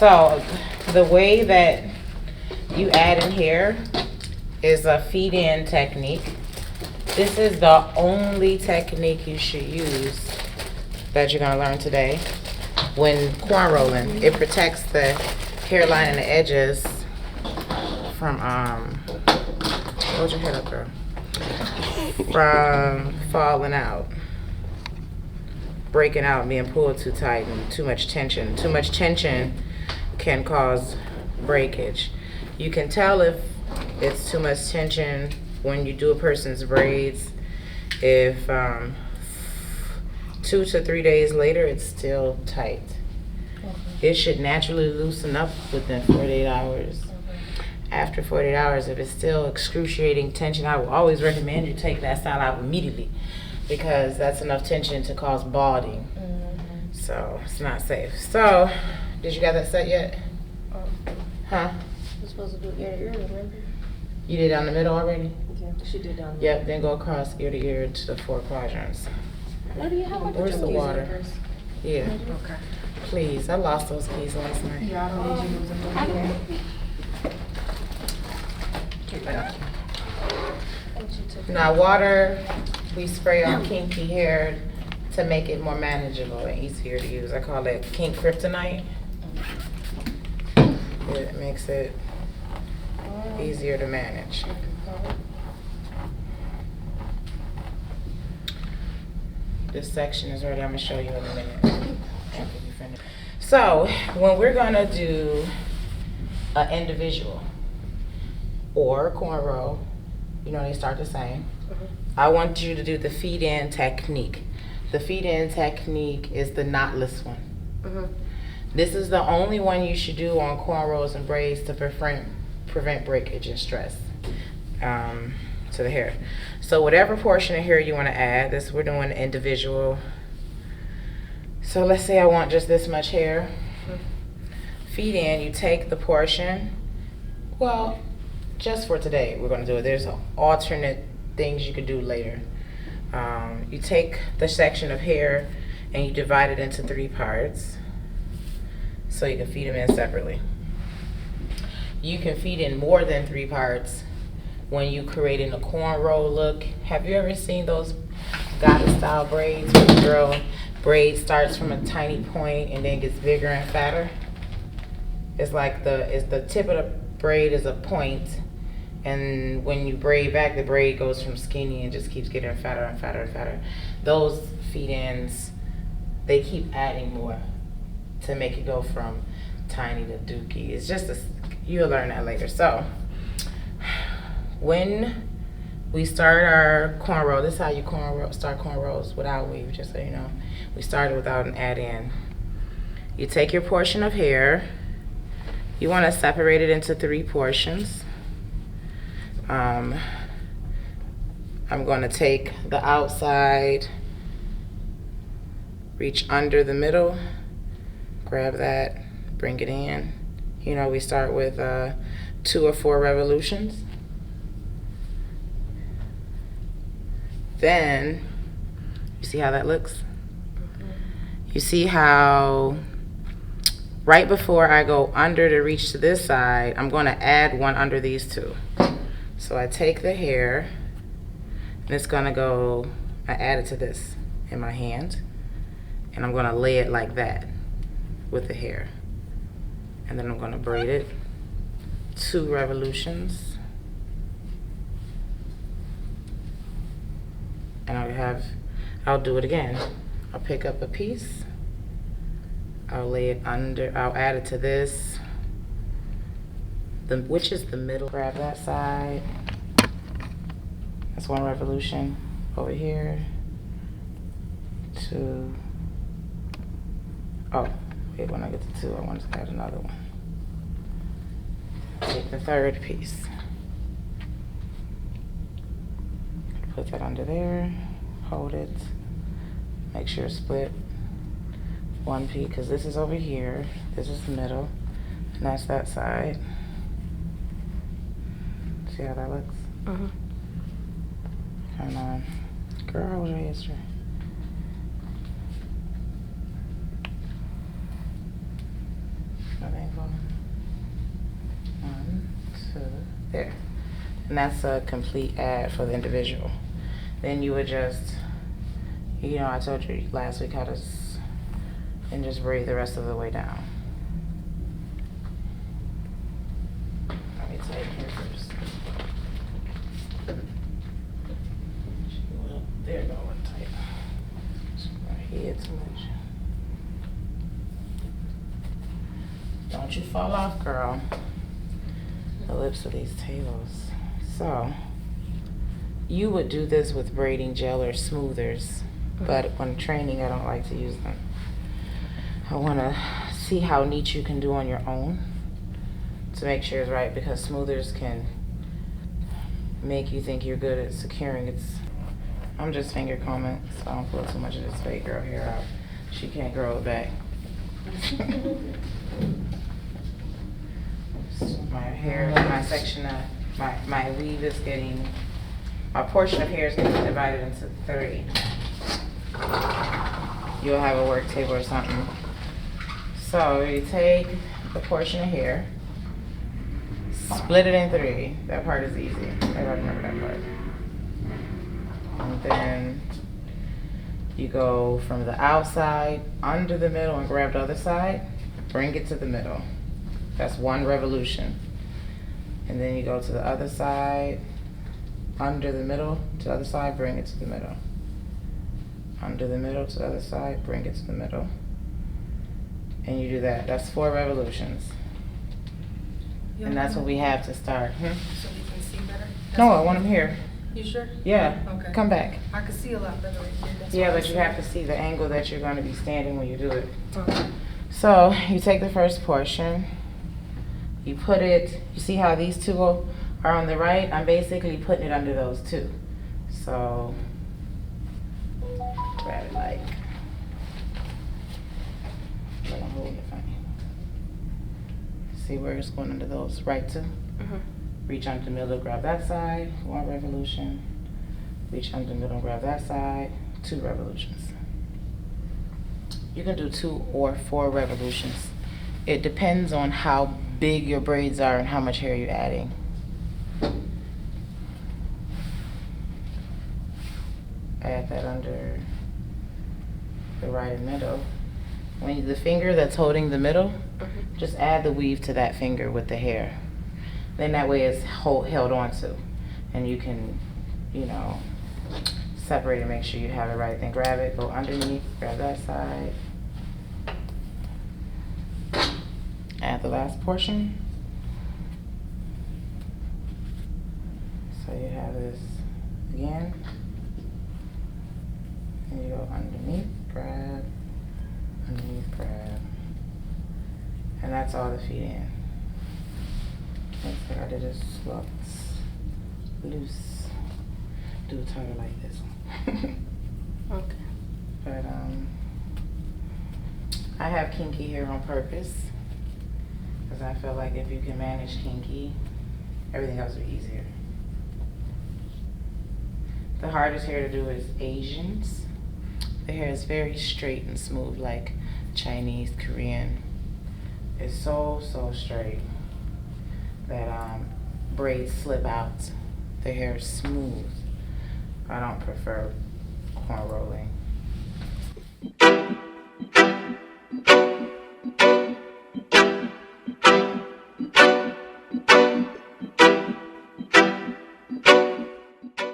So the way that you add in hair is a feed-in technique. This is the only technique you should use that you're gonna learn today when corn rolling. It protects the hairline and the edges from hold your head up, girl, from falling out, breaking out, being pulled too tight, and too much tension. Too much tension can cause breakage. You can tell if it's too much tension when you do a person's braids. If 2 to 3 days later it's still tight. It should naturally loosen up within 48 hours. After 48 hours, if it's still excruciating tension, I will always recommend you take that style out immediately, because that's enough tension to cause balding. So it's not safe. So, did you got that set yet? Huh? You're supposed to do ear to ear, remember? You did down the middle already? Yeah, she did down the Yep, then go across ear to ear to the 4 quadrants. What do you have? Where's the water? Yeah. Okay. Please, I lost those keys last night. Yeah, I don't need you losing them again. Now water, we spray on kinky hair to make it more manageable and easier to use. I call it kink kryptonite. It makes it easier to manage. This section is ready. I'm gonna show you in a minute. So when we're gonna do an individual or a cornrow, you know they start the same. I want you to do the feed-in technique. The feed-in technique is the knotless one. This is the only one you should do on cornrows and braids to prevent breakage and stress to the hair. So whatever portion of hair you want to add, this we're doing individual. So let's say I want just this much hair. Feed in, you take the portion, well, just for today we're going to do it. There's alternate things you could do later. You take the section of hair and you divide it into 3 parts so you can feed them in separately. You can feed in more than 3 parts when you creating a cornrow look. Have you ever seen those goddess style braids where the girl braid starts from a tiny point and then gets bigger and fatter? It's like the tip of the braid is a point, and when you braid back, the braid goes from skinny and just keeps getting fatter and fatter and fatter. Those feed-ins, they keep adding more to make it go from tiny to dookie. It's just you'll learn that later. So when we start our cornrow, this is how you start cornrows without weave, just so you know. We started without an add-in. You take your portion of hair, you want to separate it into 3 portions. I'm going to take the outside, reach under the middle, grab that, bring it in. You know, we start with 2 or 4 revolutions. Then, you see how that looks? You see how right before I go under to reach to this side, I'm going to add one under these 2. So I take the hair, and it's going to go, I add it to this in my hand, and I'm going to lay it like that with the hair. And then I'm going to braid it 2 revolutions. And I'll do it again. I'll pick up a piece, I'll lay it under, I'll add it to this, which is the middle. Grab that side, that's 1 revolution. Over here, 2, oh, wait, when I get to 2, I want to add another one. Take the 3rd piece, put that under there, hold it, make sure it's split 1 piece, because this is over here, this is the middle, and that's that side. See how that looks? Come on. Girl, how was your history? That ain't 1, 2, there. And that's a complete ad for the individual. Then you would just, I told you last week how to, and just braid the rest of the way down. Let me take here first. Well, there you go, one tight. Right here too much. Don't you fall off, girl. The lips of these tables. So, you would do this with braiding gel or smoothers, but when training, I don't like to use them. I want to see how neat you can do on your own to make sure it's right, because smoothers can make you think you're good at securing. I'm just finger combing, so I don't pull too much of this fake girl hair out. She can't grow it back. My hair, my section of my weave is getting, my portion of hair is getting divided into 3. You'll have a work table or something. So you take the portion of hair, split it in 3. That part is easy. Everybody remember that part. And then you go from the outside under the middle and grab the other side, bring it to the middle. That's 1 revolution. And then you go to the other side, under the middle, to the other side, bring it to the middle. Under the middle to the other side, bring it to the middle. And you do that. That's 4 revolutions. And that's what we have to start. So you can see better? No, I want them here. You sure? Yeah. Okay. Come back. I can see a lot better right here. That's Yeah, why I but you said- have to see the angle that you're going to be standing when you do it. Okay. So you take the first portion, you put it, you see how these 2 are on the right? I'm basically putting it under those 2. So grab it like, let me hold it funny. See where it's going under those right 2? Reach under the middle, grab that side, 1 revolution. Reach under the middle, grab that side, 2 revolutions. You can do 2 or 4 revolutions. It depends on how big your braids are and how much hair you're adding. Add that under the right and middle. When the finger that's holding the middle, just add the weave to that finger with the hair. Then that way it's held on to, and you can, separate and make sure you have it right. Then grab it, go underneath, grab that side. Add the last portion. So you have this again. And you go underneath, grab, underneath, grab. And that's all the feet in. Next thing I did is slot loose. Do a tighter like this. Okay. But I have kinky hair on purpose, because I feel like if you can manage kinky, everything else will be easier. The hardest hair to do is Asians. Their hair is very straight and smooth, like Chinese, Korean. It's so straight that braids slip out. Their hair is smooth. I don't prefer corn rolling.